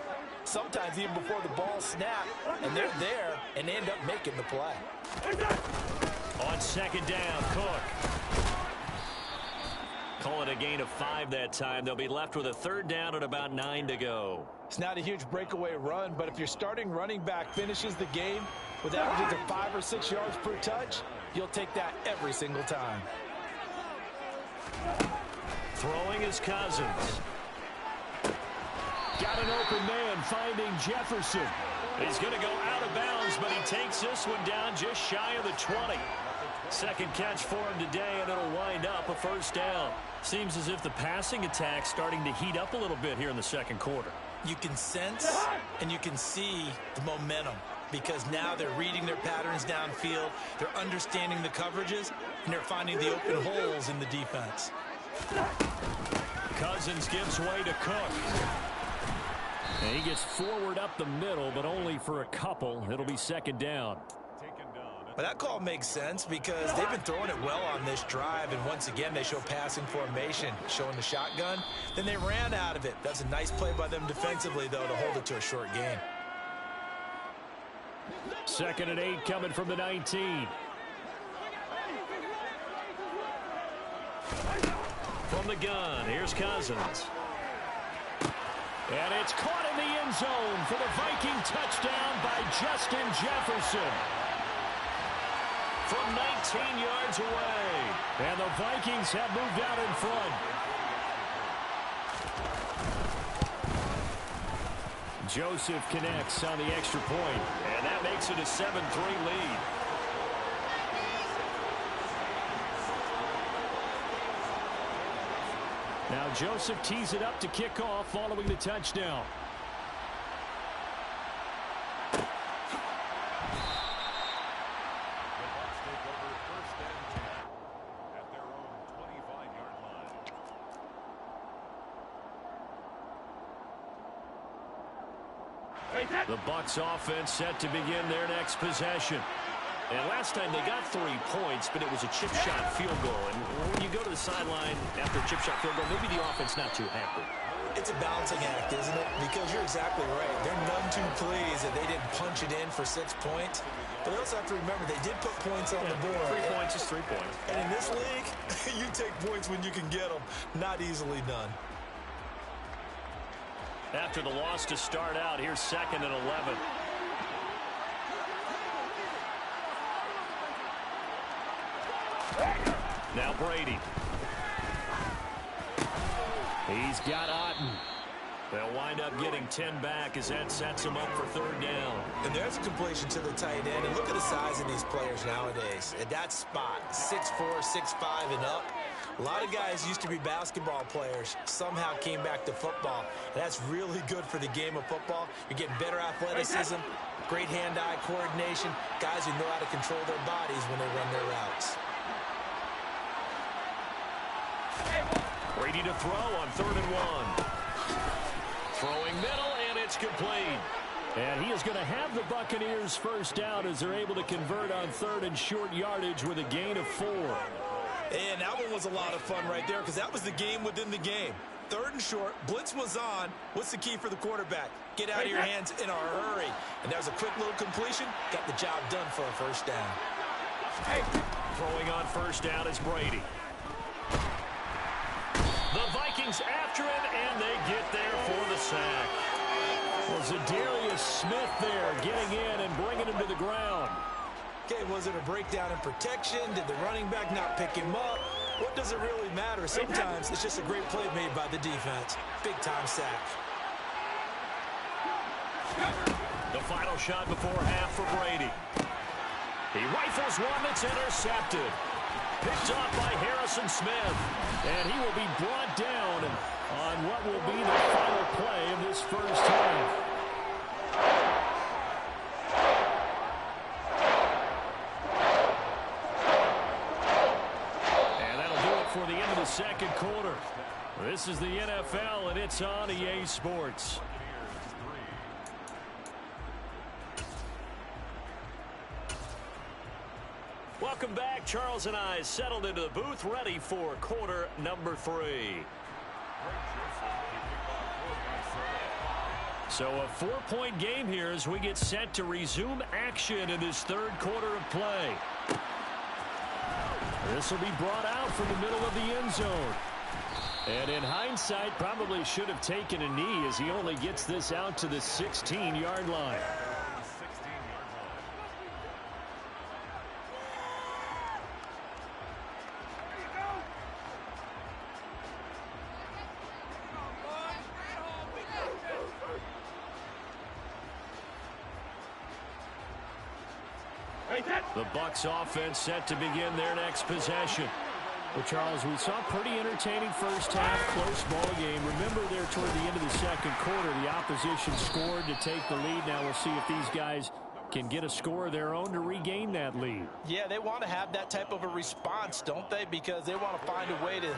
sometimes even before the ball snaps, and they're there and end up making the play. On 2nd down, Cook. Call it a gain of 5 that time. They'll be left with a 3rd down and about 9 to go. It's not a huge breakaway run, but if your starting running back finishes the game with averages of 5 or 6 yards per touch, you'll take that every single time. Throwing is Cousins. Got an open man finding Jefferson. He's going to go out of bounds, but he takes this one down just shy of the 20. Second catch for him today, and it'll wind up a 1st down. Seems as if the passing attack's starting to heat up a little bit here in the 2nd quarter. You can sense and you can see the momentum because now they're reading their patterns downfield, they're understanding the coverages, and they're finding the open holes in the defense. Cousins gives way to Cook. And he gets forward up the middle, but only for a couple. It'll be 2nd down. But that call makes sense because they've been throwing it well on this drive, and once again they show passing formation, showing the shotgun. Then they ran out of it. That's a nice play by them defensively, though, to hold it to a short gain. 2nd and 8 coming from the 19. From the gun, here's Cousins. And it's caught in the end zone for the Viking touchdown by Justin Jefferson. From 19 yards away. And the Vikings have moved out in front. Joseph connects on the extra point. And that makes it a 7-3 lead. Now Joseph tees it up to kick off following the touchdown. The Bucs offense set to begin their next possession. And last time they got 3 points, but it was a chip shot field goal. And when you go to the sideline after a chip shot field goal, maybe the offense not too happy. It's a balancing act, isn't it? Because you're exactly right. They're none too pleased that they didn't punch it in for 6 points. But they also have to remember they did put points on the board. 3 points is 3 points. And in this league, you take points when you can get them. Not easily done. After the loss to start out, here's 2nd and 11. Now Brady. He's got Otten. They'll wind up getting 10 back as that sets them up for 3rd down. And there's a completion to the tight end. And look at the size of these players nowadays. At that spot, 6'4", 6'5", and up. A lot of guys used to be basketball players, somehow came back to football. And that's really good for the game of football. You're getting better athleticism, great hand-eye coordination, guys who know how to control their bodies when they run their routes. Brady to throw on 3rd and 1. Throwing middle, and it's complete. And he is going to have the Buccaneers first down as they're able to convert on 3rd and short yardage with a gain of 4. And that one was a lot of fun right there because that was the game within the game. 3rd and short, blitz was on. What's the key for the quarterback? Get out of your hands in a hurry. And that was a quick little completion. Got the job done for a first down. Throwing on first down is Brady. The Vikings after him, and they get there for the sack. Well, Zadarius Smith there getting in and bringing him to the ground. Okay, was it a breakdown in protection? Did the running back not pick him up? What does it really matter? Sometimes it's just a great play made by the defense. Big-time sack. The final shot before half for Brady. He rifles one that's intercepted. Picked off by Harrison Smith. And he will be brought down on what will be the final play of this first half. And that'll do it for the end of the second quarter. This is the NFL, and it's on EA Sports. Welcome back. Charles and I settled into the booth, ready for quarter number 3. So a 4-point game here as we get set to resume action in this third quarter of play. This will be brought out from the middle of the end zone. And in hindsight, probably should have taken a knee as he only gets this out to the 16-yard line. The Bucs offense set to begin their next possession. Well, Charles, we saw a pretty entertaining first half, close ball game. Remember there toward the end of the second quarter, the opposition scored to take the lead. Now we'll see if these guys can get a score of their own to regain that lead. Yeah, they want to have that type of a response, don't they? Because they want to find a way to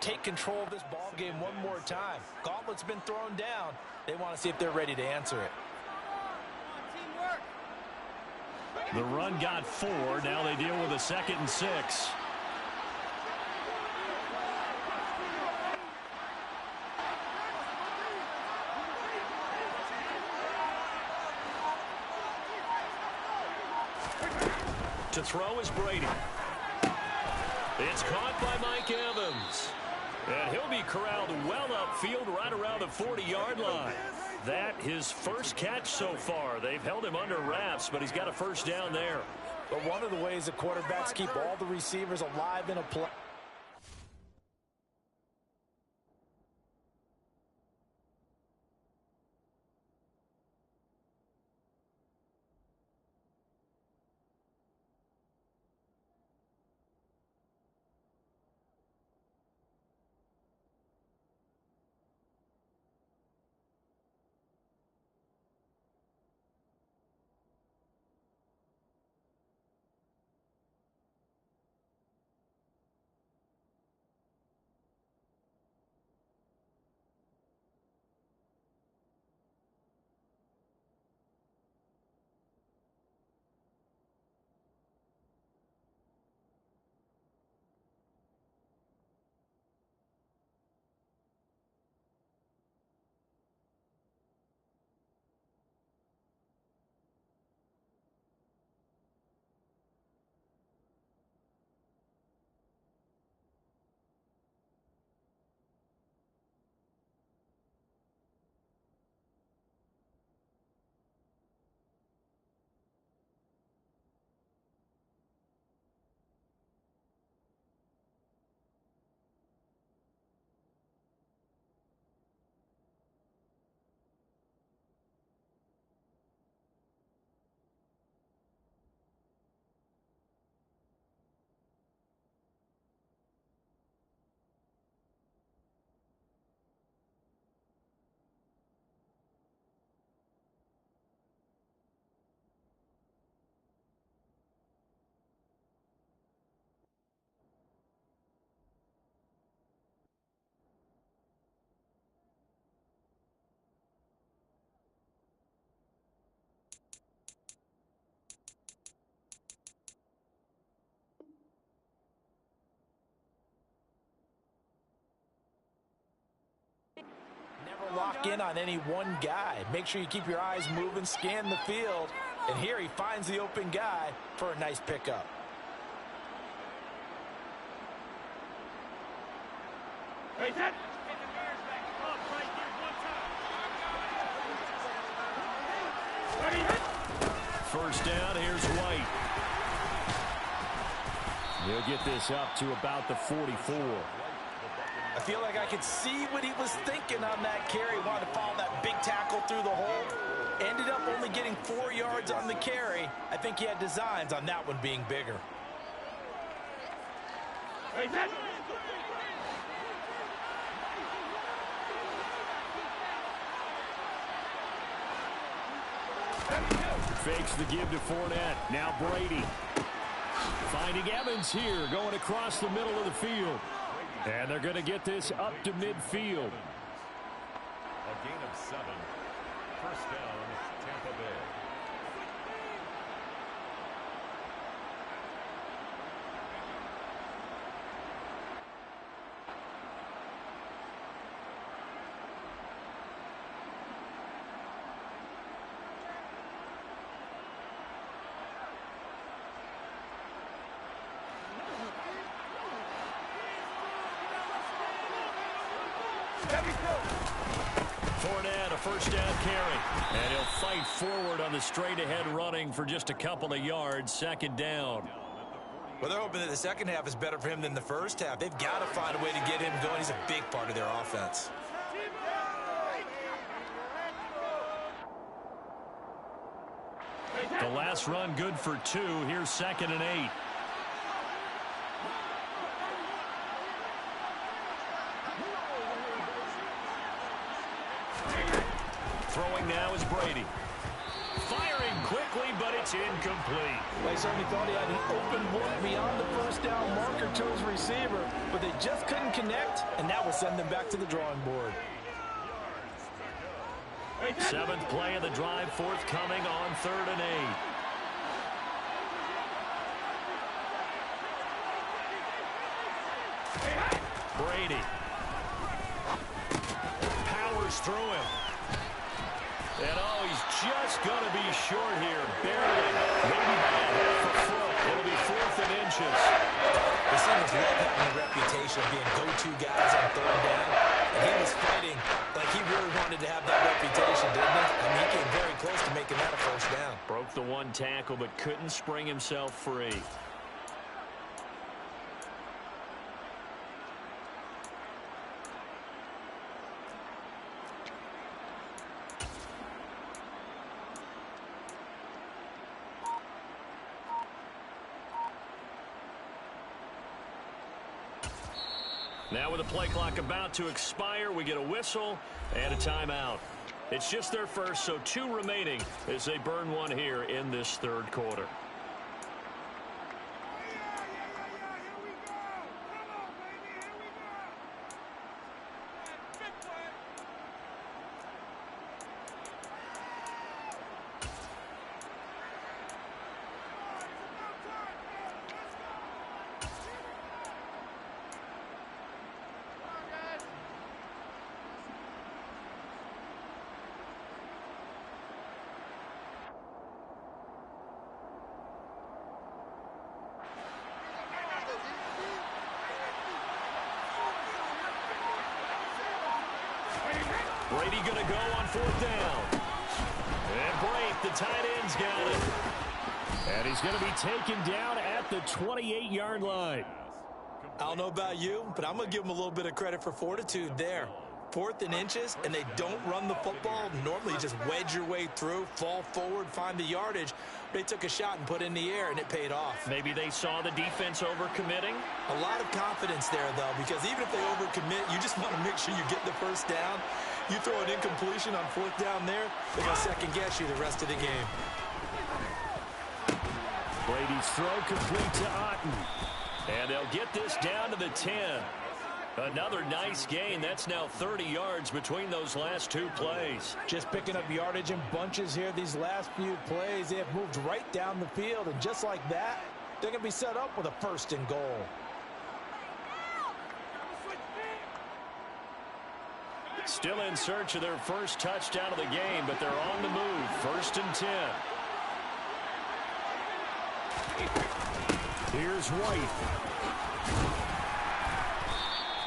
take control of this ball game one more time. Gauntlet's been thrown down. They want to see if they're ready to answer it. The run got 4. Now they deal with a 2nd and 6. To throw is Brady. It's caught by Mike Evans. And he'll be corralled well upfield right around the 40-yard line. That his first catch so far. They've held him under wraps, but he's got a first down there. But one of the ways the quarterbacks keep all the receivers alive in a play. Lock in on any one guy. Make sure you keep your eyes moving, scan the field, and here he finds the open guy for a nice pickup. Hey, set. Ready, hit. First down, here's White. He'll get this up to about the 44. I feel like I could see what he was thinking on that carry. Wanted to follow that big tackle through the hole. Ended up only getting 4 yards on the carry. I think he had designs on that one being bigger. Hey, set. Fakes the give to Fournette. Now Brady. Finding Evans here, going across the middle of the field. And they're going to get this up to midfield. A gain of 7. First down, Tampa Bay. Fournette, a first down carry. And he'll fight forward on the straight-ahead running for just a couple of yards. Second down. Well, they're hoping that the second half is better for him than the first half. They've got to find a way to get him going. He's a big part of their offense. The last run good for 2. Here's 2nd and 8. Throwing now is Brady. Firing quickly, but it's incomplete. They certainly thought he had an open look beyond the first down marker to his receiver, but they just couldn't connect, and that will send them back to the drawing board. 7th play of the drive, forthcoming on 3rd and 8. Brady. Powers through him. And oh, he's just going to be short here, barely. Maybe by a half a foot. It'll be 4th and inches. The Seahawks love having a reputation of being go-to guys on 3rd down. And he was fighting like he really wanted to have that reputation, didn't he? I mean, he came very close to making that a first down. Broke the one tackle, but couldn't spring himself free. Now with the play clock about to expire, we get a whistle and a timeout. It's just their first, so 2 remaining as they burn one here in this 3rd quarter. Brady going to go on 4th down. And Brate, the tight end's got it. And he's going to be taken down at the 28-yard line. I don't know about you, but I'm going to give him a little bit of credit for fortitude there. 4th and inches, and they don't run the football. Normally, you just wedge your way through, fall forward, find the yardage. They took a shot and put it in the air, and it paid off. Maybe they saw the defense overcommitting. A lot of confidence there, though, because even if they overcommit, you just want to make sure you get the first down. You throw an incompletion on 4th down there, they're going to second-guess you the rest of the game. Brady's throw complete to Otten. And they'll get this down to the 10. Another nice gain. That's now 30 yards between those last 2 plays. Just picking up yardage in bunches here these last few plays. They have moved right down the field, and just like that, they're going to be set up with a 1st and goal. Still in search of their first touchdown of the game, but they're on the move. 1st and 10. Here's White.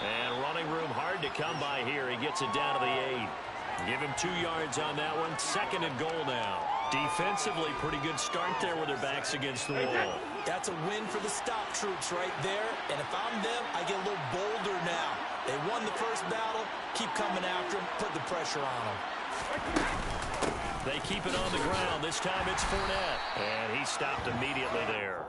And running room hard to come by here. He gets it down to the 8. Give him 2 yards on that one. 2nd and goal now. Defensively, pretty good start there with their backs against the wall. That's a win for the stop troops right there. And if I'm them, I get a little bolder now. They won the first battle. Keep coming after them. Put the pressure on them. They keep it on the ground. This time it's Fournette. And he stopped immediately there.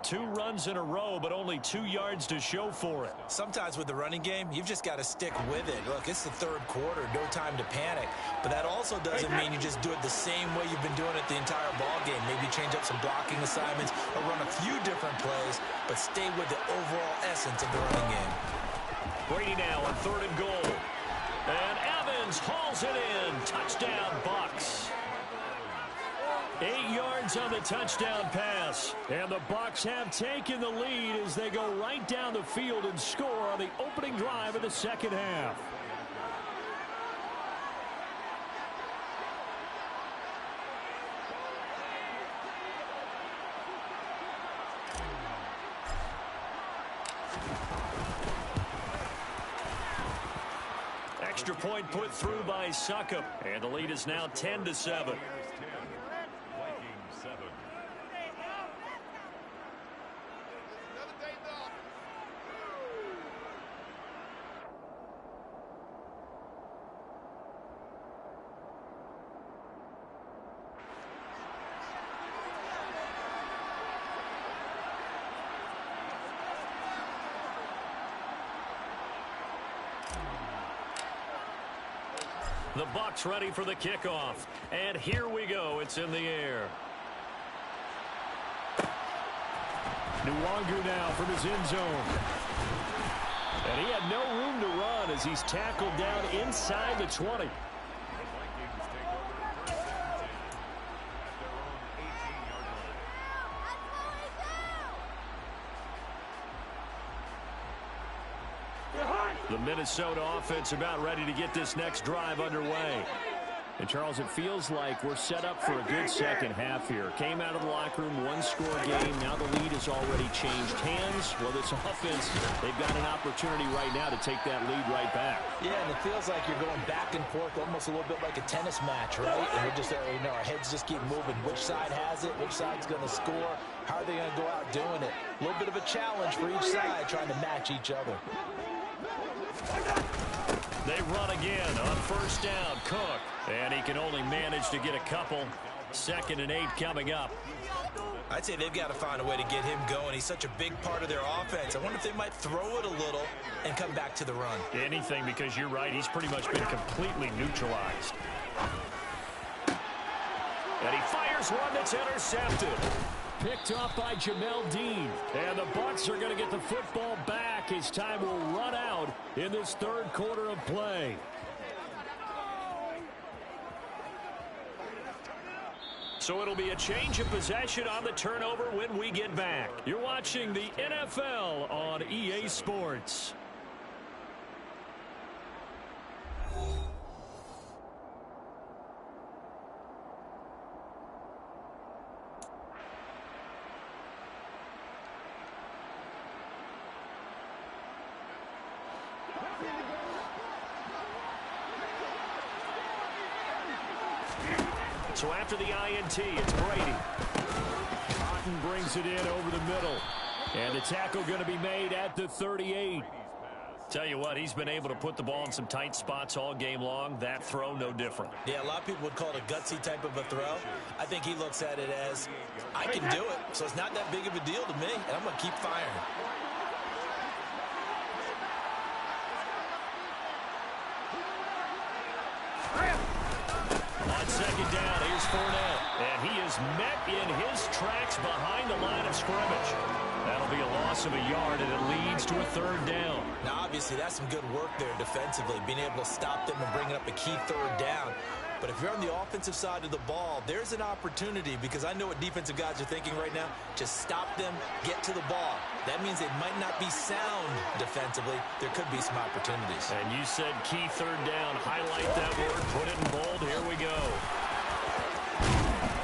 2 runs in a row, but only 2 yards to show for it. Sometimes with the running game, you've just got to stick with it. Look, it's the 3rd quarter, no time to panic. But that also doesn't mean you just do it the same way you've been doing it the entire ball game. Maybe change up some blocking assignments or run a few different plays, but stay with the overall essence of the running game. Brady now on 3rd and goal. And Evans hauls it in. Touchdown, Bucs. 8 yards on the touchdown pass. And the Bucs have taken the lead as they go right down the field and score on the opening drive of the 2nd half. Extra point put through by Succop. And the lead is now 10-7. The Bucs ready for the kickoff. And here we go. It's in the air. Nwangu now from his end zone. And he had no room to run as he's tackled down inside the 20. The Minnesota offense about ready to get this next drive underway. And, Charles, it feels like we're set up for a good second half here. Came out of the locker room, 1-score game. Now the lead has already changed hands. Well, this offense, they've got an opportunity right now to take that lead right back. Yeah, and it feels like you're going back and forth almost a little bit like a tennis match, right? And we're just, our heads just keep moving. Which side has it? Which side's going to score? How are they going to go out doing it? A little bit of a challenge for each side trying to match each other. They run again on 1st down. Cook. And he can only manage to get a couple. 2nd and 8 coming up. I'd say they've got to find a way to get him going. He's such a big part of their offense. I wonder if they might throw it a little and come back to the run. Anything, because you're right. He's pretty much been completely neutralized. And he fires one that's intercepted. Picked off by Jamel Dean. And the Bucs are going to get the football back. His time will run out in this 3rd quarter of play. So it'll be a change of possession on the turnover when we get back. You're watching the NFL on EA Sports. So after the INT, it's Brady. Cotton brings it in over the middle. And the tackle going to be made at the 38. Tell you what, he's been able to put the ball in some tight spots all game long. That throw, no different. Yeah, a lot of people would call it a gutsy type of a throw. I think he looks at it as, I can do it, so it's not that big of a deal to me, and I'm going to keep firing. On 2nd down, here's Fournette. And he is met in his tracks behind the line of scrimmage. That'll be a loss of a yard, and it leads to a 3rd down. Now, obviously, that's some good work there defensively, being able to stop them and bringing up a key 3rd down. But if you're on the offensive side of the ball, there's an opportunity, because I know what defensive guys are thinking right now. Just stop them, get to the ball. That means they might not be sound defensively. There could be some opportunities. And you said key 3rd down. Highlight that word. Put it in bold. Here we go.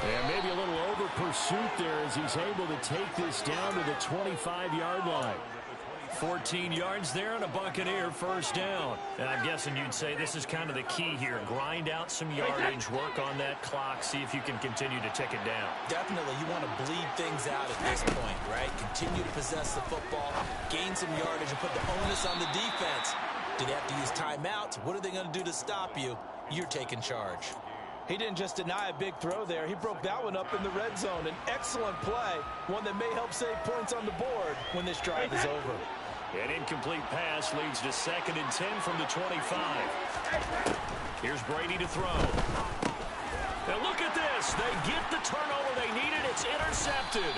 And maybe a little over pursuit there as he's able to take this down to the 25-yard line. 14 yards there and a Buccaneer first down. And I'm guessing you'd say this is kind of the key here. Grind out some yardage, work on that clock, see if you can continue to tick it down. Definitely, you want to bleed things out at this point, right? Continue to possess the football, gain some yardage, and put the onus on the defense. Do they have to use timeouts? What are they going to do to stop you? You're taking charge. He didn't just deny a big throw there. He broke that one up in the red zone. An excellent play, one that may help save points on the board when this drive is over. An incomplete pass leads to 2nd and 10 from the 25. Here's Brady to throw. Now look at this. They get the turnover they needed. It's intercepted.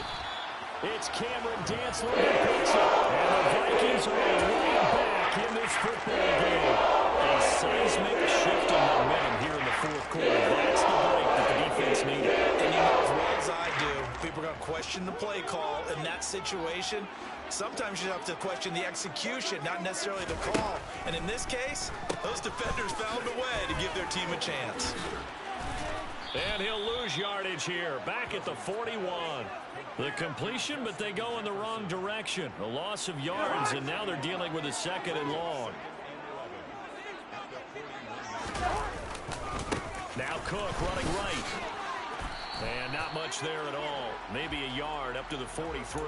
It's Cameron Dantzler who picks it. And the Vikings are right back in this football game. A seismic shift in momentum here in the fourth quarter. That's the break that the defense needed. And you know as well as I do, people are going to question the play call in that situation. Sometimes you have to question the execution, not necessarily the call. And in this case, those defenders found a way to give their team a chance. And he'll lose yardage here, back at the 41. The completion, but they go in the wrong direction. A loss of yards, and now they're dealing with a 2nd and long. Now Cook running right. And not much there at all. Maybe a yard up to the 43.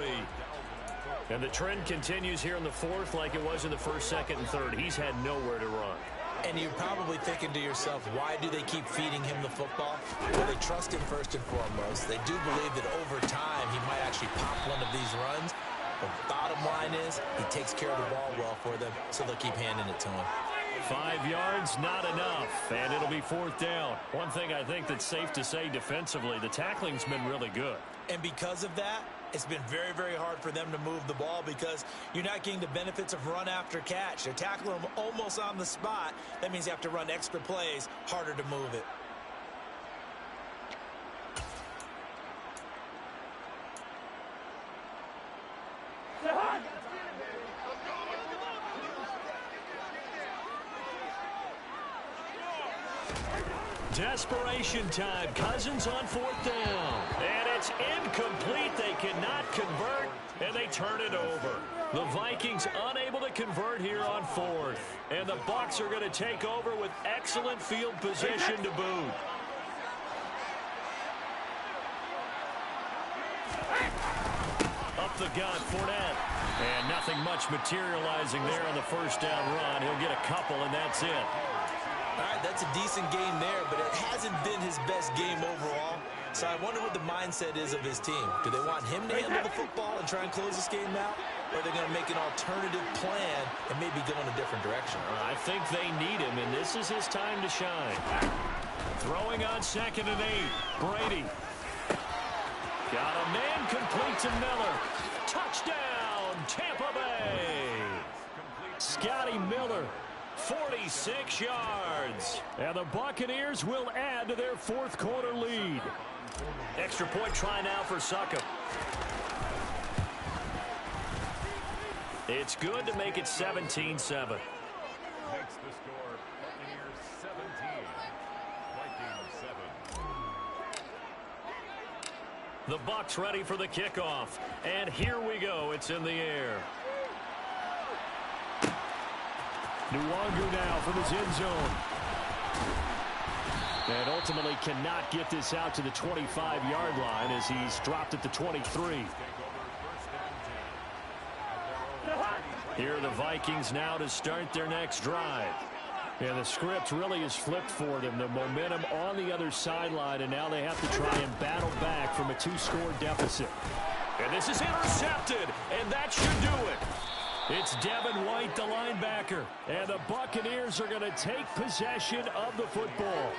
And the trend continues here in the fourth like it was in the first, second, and third. He's had nowhere to run. And you're probably thinking to yourself, why do they keep feeding him the football? Well, they trust him first and foremost. They do believe that over time he might actually pop one of these runs. The bottom line is he takes care of the ball well for them, so they'll keep handing it to him. 5 yards, not enough, and it'll be 4th down. One thing I think that's safe to say defensively, the tackling's been really good. And because of that, it's been very, very hard for them to move the ball because you're not getting the benefits of run after catch. They're tackling them almost on the spot. That means you have to run extra plays, harder to move it. Desperation time. Cousins on 4th down. And it's incomplete. They cannot convert, and they turn it over. The Vikings unable to convert here on 4th. And the Bucs are going to take over with excellent field position to boot. Up the gut, Fournette. And nothing much materializing there on the first down run. He'll get a couple, and that's it. All right, that's a decent game there, but it hasn't been his best game overall. So I wonder what the mindset is of his team. Do they want him to handle the football and try and close this game out? Or are they going to make an alternative plan and maybe go in a different direction? I think they need him, and this is his time to shine. Throwing on 2nd and 8. Brady. Got a man complete to Miller. Touchdown, Tampa Bay. Scotty Miller. 46 yards. And the Buccaneers will add to their 4th quarter lead. Extra point try now for Suckup. It's good to make it 17-7. Makes the score Buccaneers 17, Vikings 7. The Bucs ready for the kickoff. And here we go. It's in the air. Nwangu now from his end zone. And ultimately cannot get this out to the 25-yard line as he's dropped at the 23. Here are the Vikings now to start their next drive. And the script really is flipped for them. The momentum on the other sideline, and now they have to try and battle back from a 2-score deficit. And this is intercepted, and that should do it. It's Devin White, the linebacker, and the Buccaneers are going to take possession of the football.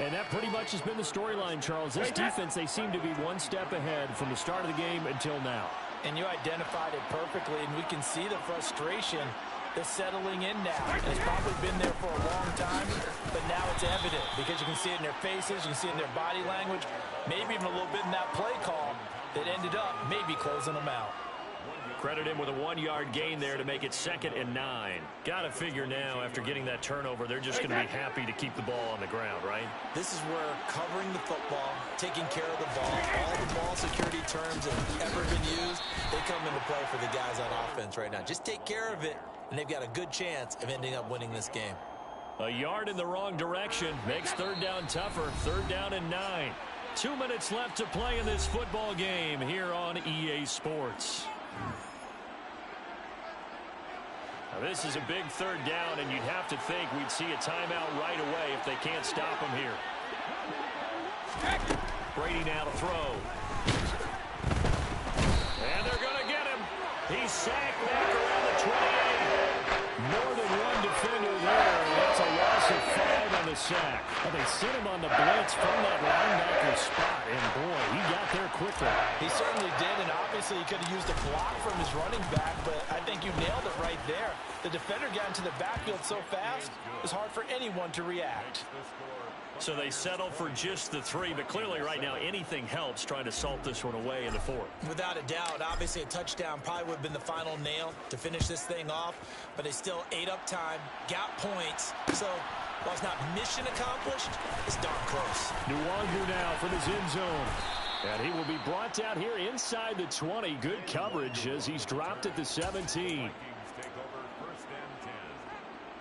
And that pretty much has been the storyline, Charles. This defense, they seem to be one step ahead from the start of the game until now. And you identified it perfectly, and we can see the frustration that's settling in now. And it's probably been there for a long time, but now it's evident because you can see it in their faces, you can see it in their body language, maybe even a little bit in that play call that ended up maybe closing them out. Credit him with a 1-yard gain there to make it 2nd and 9. Got to figure now, after getting that turnover, they're just going to be happy to keep the ball on the ground, right? This is where covering the football, taking care of the ball, all the ball security terms that have ever been used, they come into play for the guys on offense right now. Just take care of it, and they've got a good chance of ending up winning this game. A yard in the wrong direction makes 3rd down tougher. 3rd down and 9. 2 minutes left to play in this football game here on EA Sports. Now this is a big 3rd down, and you'd have to think we'd see a timeout right away if they can't stop him here. Brady now to throw. And they're going to get him. He's sacked back around the 28. More than one defender there. That's a loss of 5 on the sack. Well, they sent him on the blitz from that linebacker spot, and boy, he got there quickly. He certainly did, and obviously he could have used a block from his running back, but I think you nailed it right there. The defender got into the backfield so fast, it was hard for anyone to react. So they settle for just the 3, but clearly right now anything helps trying to salt this one away in the 4th. Without a doubt, obviously a touchdown probably would have been the final nail to finish this thing off, but they still ate up time, got points, so while it's not mission accomplished, it's darn close. Nwangu now from his end zone. And he will be brought down here inside the 20. Good coverage as he's dropped at the 17. Take over 1st and 10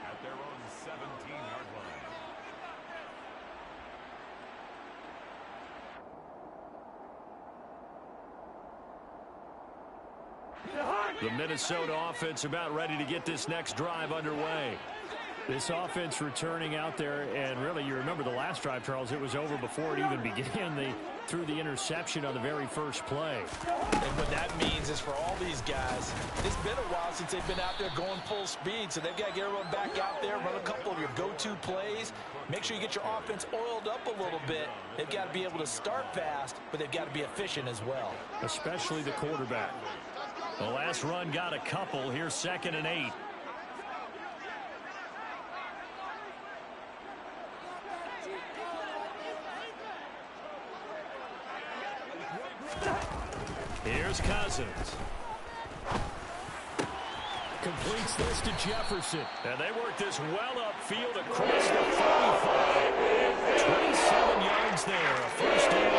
at their own 17-yard line. The Minnesota offense about ready to get this next drive underway. This offense returning out there, and really, you remember the last drive, Charles, it was over before it even began. They threw the interception on the very first play. And what that means is for all these guys, it's been a while since they've been out there going full speed, so they've got to get everyone back out there, run a couple of your go-to plays, make sure you get your offense oiled up a little bit. They've got to be able to start fast, but they've got to be efficient as well. Especially the quarterback. The last run got a couple. Here's 2nd and 8. Here's Cousins. Completes this to Jefferson. And they work this well upfield across the 45. 27 yards there. A 1st down.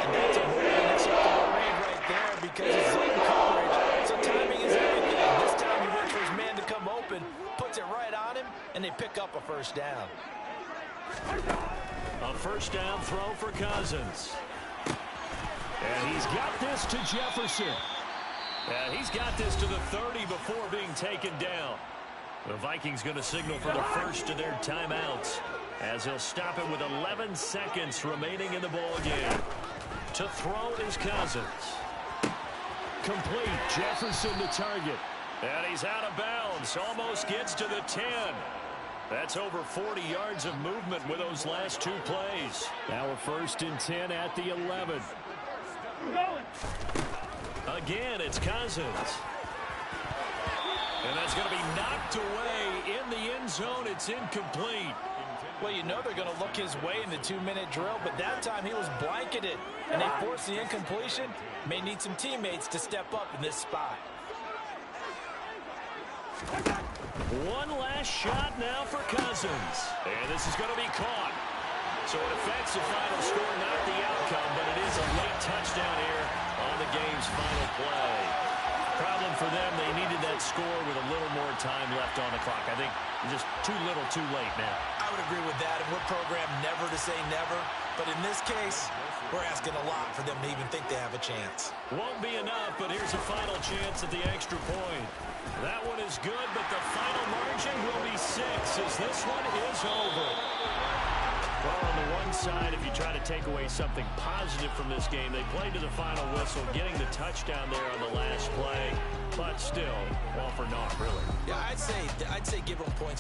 And that's a more than acceptable read right there because it's zone coverage. So timing is everything. This time he waits for his man to come open, puts it right on him, and they pick up a 1st down. A 1st down throw for Cousins. And he's got this to Jefferson. And he's got this to the 30 before being taken down. The Vikings going to signal for the first of their timeouts as he'll stop it with 11 seconds remaining in the ball game. To throw is Cousins. Complete. Jefferson the target. And he's out of bounds. Almost gets to the 10. That's over 40 yards of movement with those last 2 plays. Now a 1st and 10 at the 11. Again, it's Cousins. And that's going to be knocked away in the end zone. It's incomplete. Well, you know they're going to look his way in the 2-minute drill, but that time he was blanketed, and they forced the incompletion. May need some teammates to step up in this spot. One last shot now for Cousins. And this is going to be caught. So it affects the final score, not the outcome, but it is a late touchdown here on the game's final play. Problem for them, they needed that score with a little more time left on the clock. I think just too little, too late now. I would agree with that, and we're programmed never to say never. But in this case, we're asking a lot for them to even think they have a chance. Won't be enough, but here's a final chance at the extra point. That one is good, but the final margin will be 6 as this one is over. Well, on the one side, if you try to take away something positive from this game, they played to the final whistle, getting the touchdown there on the last play. But still, all for naught, really. Yeah, I'd say give them points.